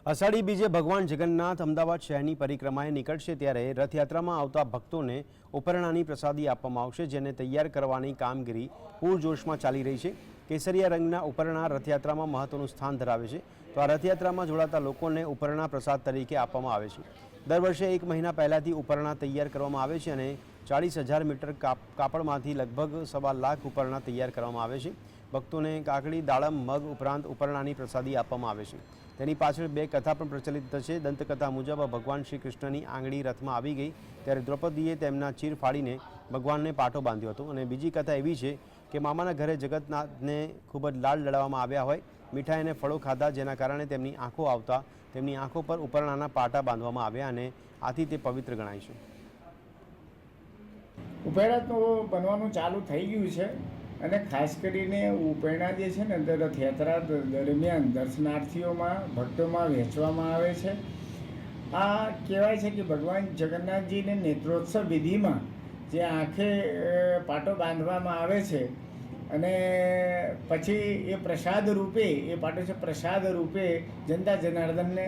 અષાઢી બીજે ભગવાન જગન્નાથ અમદાવાદ શહેરની પરિક્રમાએ નીકળશે ત્યારે રથયાત્રામાં આવતા ભક્તોને ઉપરણાની પ્રસાદી આપવામાં આવશે, જેને તૈયાર કરવાની કામગીરી પૂરજોશમાં ચાલી રહી છે। કેસરિયા રંગના ઉપરણા રથયાત્રામાં મહત્વનું સ્થાન ધરાવે છે, તો આ રથયાત્રામાં જોડાતા લોકોને ઉપરણા પ્રસાદ તરીકે આપવામાં આવે છે। દર વર્ષે 1 મહિના પહેલાથી ઉપરણા તૈયાર કરવામાં આવે છે અને 40,000 મીટર કાપડમાંથી લગભગ 1.25 લાખ ઉપરણા તૈયાર કરવામાં આવે છે। ભક્તોને કાકડી, દાડમ, મગ ઉપરાંત ઉપરણાની પ્રસાદી આપવામાં આવે છે। તેની પાછળ 2 કથા પણ પ્રચલિત છે। દંતકથા મુજબ ભગવાન શ્રી કૃષ્ણની આંગળી રથમાં આવી ગઈ ત્યારે દ્રૌપદીએ તેમના ચીર ફાડીને ભગવાનને પાટો બાંધ્યો હતો અને બીજી કથા એવી છે કે મામાના ઘરે જગન્નાથને ખૂબ જ લાડ લડાવવામાં આવ્યા હોય, મીઠાઈ અને ફળો ખાધા, જેના કારણે તેમની આંખો આવતા તેમની આંખો પર ઉપરણાના પાટા બાંધવામાં આવ્યા અને આથી તે પવિત્ર ગણાય છે। ઉપરણા તો બનવાનું ચાલુ થઈ ગયું છે અને ખાસ કરીને ઉપરણા જે છે ને રથયાત્રા દરમિયાન દર્શનાર્થીઓમાં ભક્તોમાં વહેંચવામાં આવે છે। આ કહેવાય છે કે ભગવાન જગન્નાથજીને નેત્રોત્સવ વિધિમાં જે આંખે પાટો બાંધવામાં આવે છે અને પછી એ પ્રસાદ રૂપે એ પાટો છે પ્રસાદ રૂપે જનતા જનાર્દનને